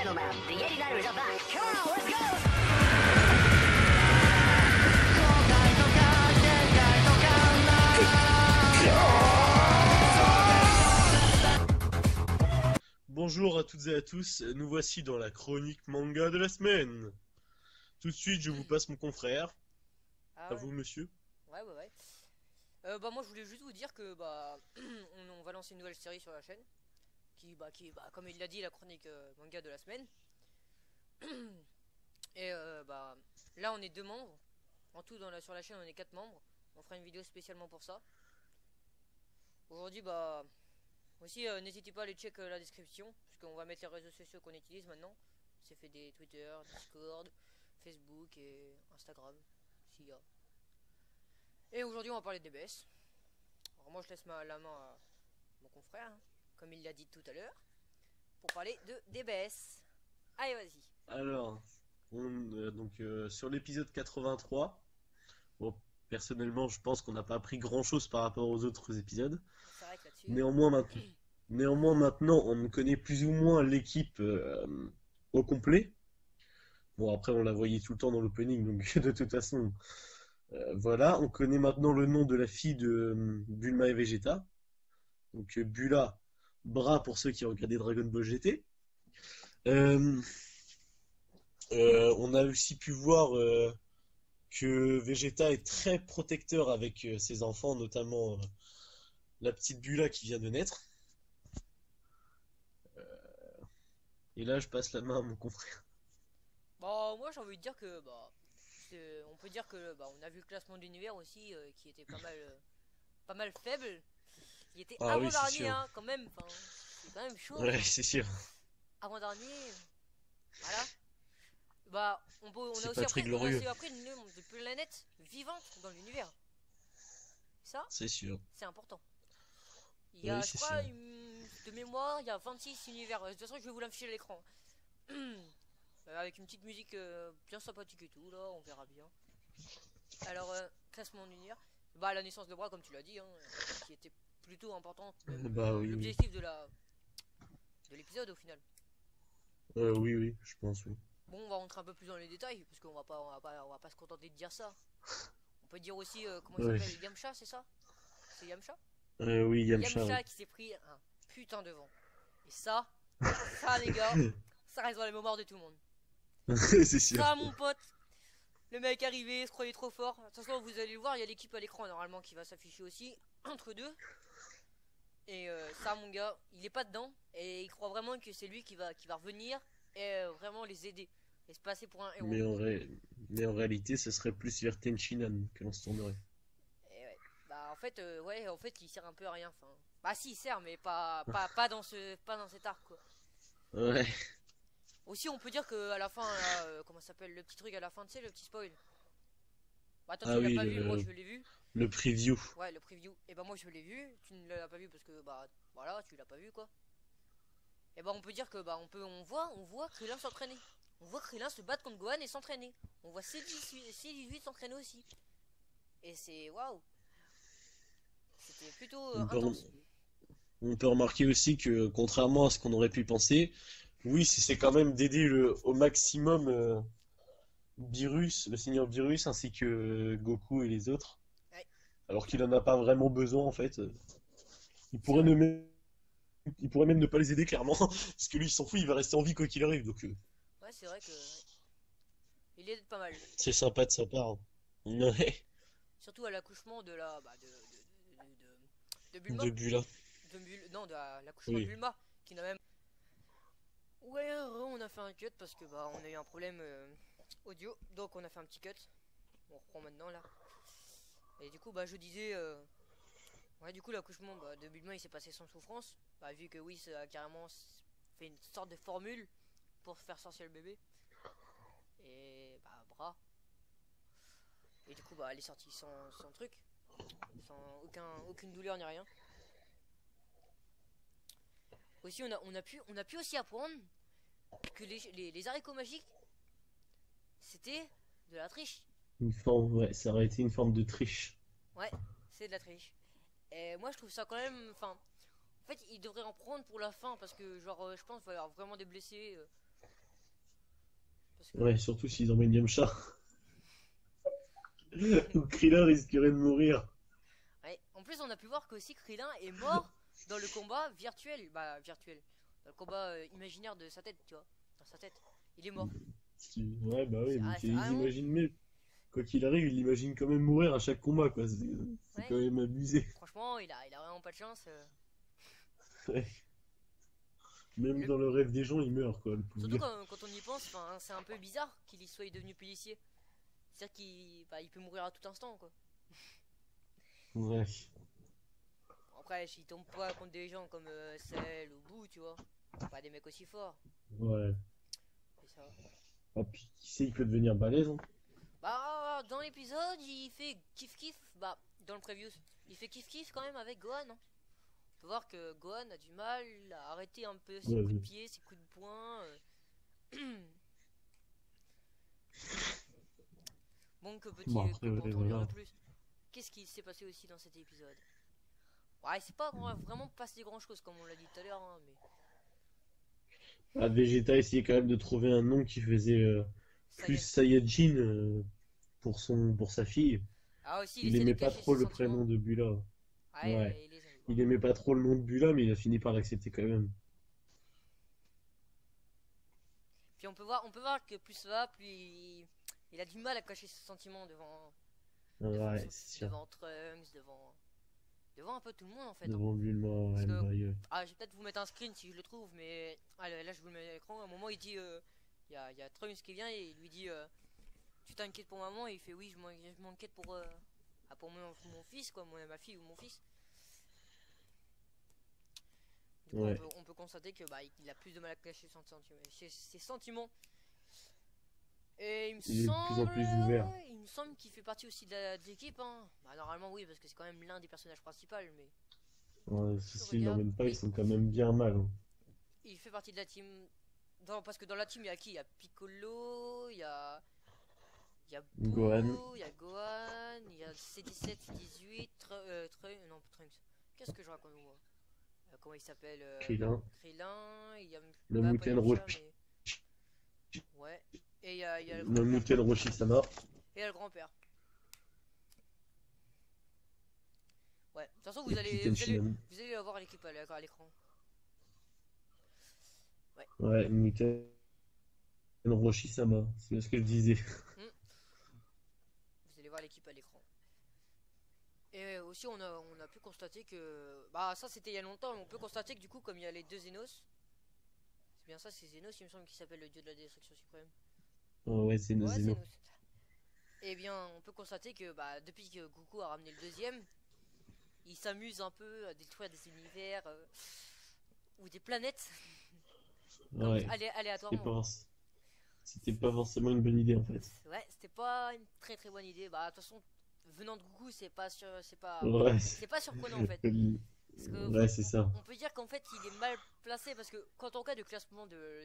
gentlemen, the 89ers are back. Come on, let's go! Bonjour à toutes et à tous, nous voici dans la chronique manga de la semaine. Tout de suite, je vous passe mon confrère. Ah À ouais. vous, monsieur. Ouais. Bah moi je voulais juste vous dire que on va lancer une nouvelle série sur la chaîne qui comme il l'a dit, la chronique manga de la semaine. Et là on est 2 membres. En tout sur la chaîne on est 4 membres. On fera une vidéo spécialement pour ça. Aujourd'hui aussi n'hésitez pas à aller check la description, parce qu'on va mettre les réseaux sociaux qu'on utilise maintenant. C'est fait des Twitter, Discord, Facebook et Instagram s'il y a. Et aujourd'hui on va parler de DBS. Alors moi je laisse la main à mon confrère, hein, comme il l'a dit tout à l'heure, pour parler de DBS. Allez vas-y. Alors, sur l'épisode 83, bon, personnellement, je pense qu'on n'a pas appris grand-chose par rapport aux autres épisodes. C'est vrai que là-dessus. Néanmoins, maintenant, on connaît plus ou moins l'équipe au complet. Bon, après, on la voyait tout le temps dans l'opening, donc de toute façon, voilà. On connaît maintenant le nom de la fille de Bulma et Vegeta. Donc, Bula, Bra pour ceux qui ont regardé Dragon Ball GT. Euh, on a aussi pu voir que Vegeta est très protecteur avec ses enfants, notamment la petite Bula qui vient de naître. Et là, je passe la main à mon confrère. Bon, moi j'ai envie de dire que on peut dire que on a vu le classement de l'univers aussi qui était pas mal faible. Il était Ah oui, c'est avant-dernier, sûr. hein, quand même. Enfin, c'est quand même chaud. Ouais, c'est sûr. Avant-dernier. Voilà. On C'est a pas aussi très appris, on a glorieux. aussi appris le nombre de planètes vivantes dans l'univers. Ça, C'est sûr. c'est important. Il y a, Oui, je c'est crois, sûr. de mémoire, il y a 26 univers. De toute façon, je vais vous l'afficher à l'écran. Avec une petite musique bien sympathique et tout, là, on verra bien. Alors, classement d'univers. La naissance de Bras, comme tu l'as dit, hein, qui était plutôt importante. Bah oui, oui. L'objectif de l'épisode au final. Oui, je pense, oui. Bon, on va rentrer un peu plus dans les détails, parce qu'on va pas se contenter de dire ça. On peut dire aussi, comment il Ouais. s'appelle, Yamcha, c'est ça? C'est Yamcha? Oui, Yamcha, Yamcha oui. qui s'est pris un putain de vent. Et ça les gars, ça reste dans les mémoires de tout le monde. C'est sûr. Ça, mon pote, le mec arrivé, se croyait trop fort. De toute façon, vous allez le voir, il y a l'équipe à l'écran normalement qui va s'afficher aussi, entre deux. Et ça, mon gars, il est pas dedans. Et il croit vraiment que c'est lui qui va revenir et vraiment les aider. Et se passer pour un héros. Mais en réalité, ce serait plus vers Tenchinan que l'on se tournerait. Et ouais. En fait, il sert un peu à rien. Enfin, si, il sert, mais pas dans cet arc, quoi. Ouais. Aussi, on peut dire que à la fin, là, comment ça s'appelle, le petit truc à la fin, tu sais, le petit spoil. Toi, Ah tu l'as oui, pas vu, moi, je l'ai vu. le preview. Ouais, le preview. Et moi, je l'ai vu. Tu ne l'as pas vu parce que, voilà, tu l'as pas vu, quoi. Et on peut dire que, on voit Krillin s'entraîner. On voit Krillin se battre contre Gohan et s'entraîner. On voit C18 s'entraîner aussi. Et c'est waouh. C'était plutôt On peut, intense. on peut remarquer aussi que, contrairement à ce qu'on aurait pu penser, oui, c'est quand même d'aider au maximum Beerus, le Seigneur Beerus, ainsi que Goku et les autres. Ouais, Alors qu'il en a pas vraiment besoin, en fait. Il c'est pourrait vrai. il pourrait même ne pas les aider, clairement. Parce que lui, il s'en fout, il va rester en vie quoi qu'il arrive. Donc, Ouais, c'est vrai que il est pas mal. c'est sympa de sa part, hein. Ouais, Surtout à l'accouchement de la de Bulma. de Bula. Non, l'accouchement de Oui. Bulma qui n'a même. Ouais, on a fait un cut parce que on a eu un problème audio, donc on a fait un petit cut. On reprend maintenant là. Et du coup je disais ouais, du coup l'accouchement de Bulma il s'est passé sans souffrance. Vu que oui, ça a carrément fait une sorte de formule pour faire sortir le bébé. Et bras. Et du coup elle est sortie sans truc, sans aucune douleur ni rien. Aussi on a pu aussi apprendre que les haricots magiques c'était de la triche. Ouais, ça aurait été une forme de triche. Ouais, c'est de la triche. Et moi je trouve ça quand même. En fait, il devrait en prendre pour la fin parce que, genre, je pense qu'il va y avoir vraiment des blessés. Parce que, Ouais, surtout s'ils emmènent Yamcha. Ou Krillin risquerait de mourir. ouais. En plus, on a pu voir que aussi Krillin est mort dans le combat virtuel. Bah, virtuel. Dans le combat imaginaire de sa tête, tu vois. Dans sa tête. Il est mort. Ouais, bah oui, donc C'est ils vraiment. imaginent même. Quoi qu'il arrive, ils imaginent quand même mourir à chaque combat, quoi. C'est quand Ouais. même abusé. Franchement, il a vraiment pas de chance. Ouais. Même Le- dans le rêve des gens, il meurt, quoi, le pauvre Surtout gars. quand on y pense, c'est un peu bizarre qu'il y soit devenu policier. C'est-à-dire qu'il peut mourir à tout instant, quoi. Ouais. Bon, après, s'il tombe pas contre des gens comme Cell ou Boo, tu vois. Pas des mecs aussi forts. Ouais. Et ça. Ah, puis qui sait, il peut devenir balèze, hein. Bah, dans l'épisode, il fait kiff-kiff. Bah, dans le preview, il fait kiff-kiff quand même avec Gohan, hein. On peut voir que Gohan a du mal à arrêter un peu ses Ouais, coups de ouais. pied, ses coups de poing. Bon, Bon, après, que ouais, peut-on dire de voilà. plus? Qu'est-ce qui s'est passé aussi dans cet épisode? Ouais, c'est pas vraiment passé grand-chose comme on l'a dit tout à l'heure, hein, mais Ah, Vegeta essayait quand même de trouver un nom qui faisait plus Saiyan. Saiyajin pour sa fille. Ah aussi, il Il essaie de aimait pas cacher trop ses le sentiments. prénom de Bula. Ouais. Ouais, il les aime pas. Il aimait pas trop le nom de Bula, mais il a fini par l'accepter quand même. Puis on peut voir que plus ça va, plus il a du mal à cacher ses sentiments Ouais, c'est sûr. devant Trunks, devant un peu tout le monde en fait, hein. Devant Bulma, Parce ouais, que, bah, je vais peut-être vous mettre un screen si je le trouve, mais là je vous le mets à l'écran. À un moment il dit, il y a Trunks qui vient et il lui dit, tu t'inquiètes pour maman, et il fait oui, je m'inquiète pour mon fils, quoi, ma fille ou mon fils. Du coup ouais. on peut constater que bah, il a plus de mal à cacher ses sentiments. Et Il est de plus en plus ouvert. il me semble qu'il fait partie aussi de l'équipe, hein. Bah, normalement oui, parce que c'est quand même l'un des personnages principaux, mais Ouais, je s'ils regarde. l'emmènent pas, ils Oui, sont quand même bien mal, hein. il fait partie de la team. Parce que dans la team, il y a qui? Il y a Piccolo, il y a Gohan, Boo, il y a Gohan, il y a C17, C18, non, Trunks. Qu'est-ce que je raconte moi? Comment il s'appelle? Krillin, Krillin, il y a le bah, pas Muten Yamcha, Roshi, mais ouais. Et il y a le le grand-père. Muten Roshi-sama, Et il y a le grand-père. Ouais. De toute façon, et puis Tenshinhan. vous allez avoir l'équipe à l'écran. Ouais. Ouais, Muten Roshi-sama, c'est bien ce que je disais. Hmm. Vous allez voir l'équipe à l'écran. Et aussi, on a pu constater que... Bah, ça, c'était il y a longtemps, mais on peut constater que du coup, comme il y a les deux Zénos... C'est bien ça, c'est Zénos, il me semble qu'il s'appelle le dieu de la destruction suprême. Oh, ouais, Zeno Ouais, Zeno. Zénos. Et bien, on peut constater que bah, depuis que Goku a ramené le deuxième, il s'amuse un peu à détruire des univers ou des planètes, comme Ouais, c'était aléatoirement. pas, c'était pas forcément une bonne idée en fait. Ouais, c'était pas une très très bonne idée. Bah, de toute façon, venant de Goku, Ouais, c'est pas surprenant en fait. Parce que ouais, c'est ça. on peut dire qu'en fait, il est mal placé parce que quand on regarde le classement de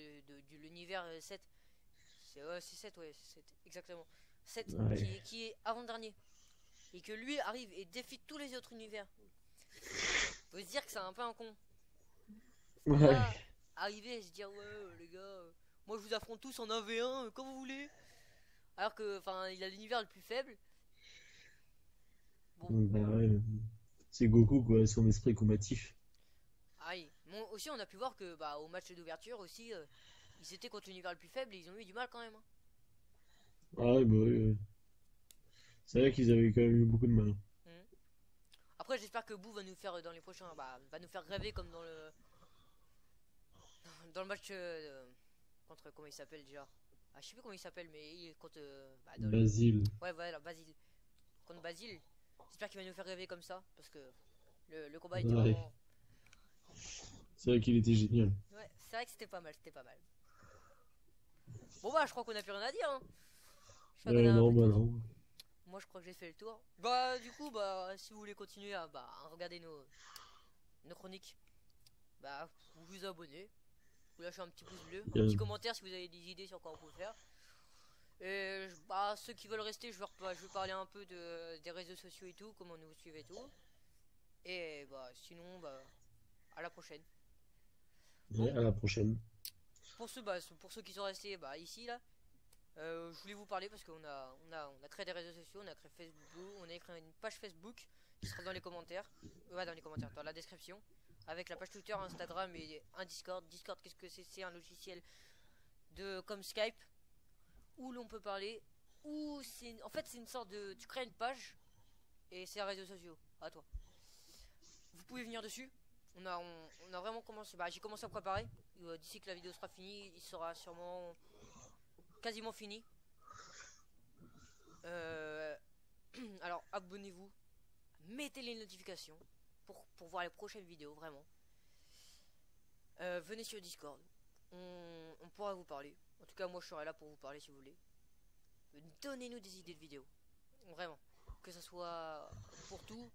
l'univers 7, c'est 7, ouais, c'est 7, exactement. 7 Ouais, qui est avant-dernier. Et que lui arrive et défie tous les autres univers. Faut se dire que c'est un peu un con. Faut ouais, pas arriver et se dire, ouais, les gars, moi je vous affronte tous en 1v1, quand vous voulez. Alors que, enfin, il a l'univers le plus faible. Bon, bah ouais. C'est Goku quoi, son esprit combatif. aïe. Bon, aussi, on a pu voir que, bah, au match d'ouverture aussi, ils étaient contre l'univers le plus faible et ils ont eu du mal quand même, hein. Ah ouais, bah ouais, ouais. C'est vrai qu'ils avaient quand même eu beaucoup de mal. Mhm. Après, j'espère que Boo va nous faire dans les prochains, bah, va nous faire rêver comme dans le match contre, comment il s'appelle déjà? Ah, je sais plus comment il s'appelle, mais il est contre, bah, dans le, Basile. ouais, voilà, Basile. Contre Basile. J'espère qu'il va nous faire rêver comme ça, parce que le combat était Ouais, vraiment. c'est vrai qu'il était génial. Ouais, c'est vrai que c'était pas mal, c'était pas mal. Bon bah, je crois qu'on a plus rien à dire, hein. Je crois qu'on a un Non, peu bah tout dit. non. Moi, je crois que j'ai fait le tour. Bah, du coup, bah, si vous voulez continuer à regarder nos chroniques, bah, vous vous abonnez, vous lâchez un petit pouce bleu, un Bien. petit commentaire si vous avez des idées sur quoi on peut faire. Et bah, ceux qui veulent rester, je vais parler un peu des réseaux sociaux et tout, comment nous suivez et tout. Et bah, sinon, bah, à la prochaine. Ouais, Bon, à la prochaine. pour ceux qui sont restés bah, ici, là, Je voulais vous parler parce qu'on a créé des réseaux sociaux, on a créé Facebook, on a créé une page Facebook qui sera dans les commentaires, ouais, dans les commentaires, dans la description, avec la page Twitter, Instagram et un Discord. Discord, qu'est-ce que c'est? C'est un logiciel comme Skype où l'on peut parler, où en fait c'est une sorte de, tu crées une page et c'est un réseau social à toi. Vous pouvez venir dessus. On a vraiment commencé, j'ai commencé à préparer. D'ici que la vidéo sera finie, il sera sûrement quasiment fini. Alors abonnez-vous, mettez les notifications pour voir les prochaines vidéos, vraiment. Venez sur Discord, on pourra vous parler. En tout cas, moi je serai là pour vous parler si vous voulez. Donnez-nous des idées de vidéos, vraiment, que ça soit pour tout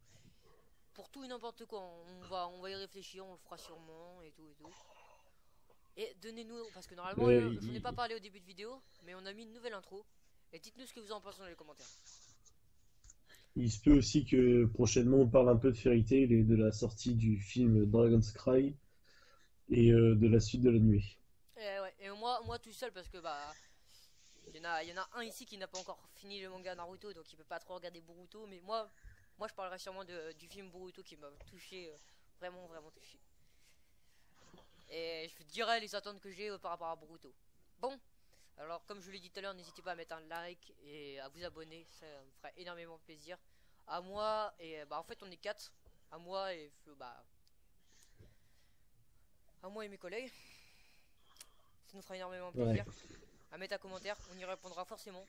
et n'importe quoi. On va y réfléchir, on le fera sûrement et tout et tout. Et donnez-nous, parce que normalement je n'ai pas parlé au début de vidéo, mais on a mis une nouvelle intro. Et dites-nous ce que vous en pensez dans les commentaires. Il se peut aussi que prochainement on parle un peu de Fairy Tail et de la sortie du film Dragon's Cry et de la suite de l'anime. Ouais, et moi tout seul, parce que il y en a un ici qui n'a pas encore fini le manga Naruto, donc il peut pas trop regarder Boruto. Mais moi je parlerai sûrement du film Boruto qui m'a touché, vraiment touché. Et je vous dirai les attentes que j'ai par rapport à Boruto. Bon, alors comme je l'ai dit tout à l'heure, n'hésitez pas à mettre un like et à vous abonner, ça me ferait énormément plaisir. À moi et en fait on est 4, à moi et à moi et mes collègues. Ça nous fera énormément plaisir. Ouais. À mettre un commentaire, on y répondra forcément.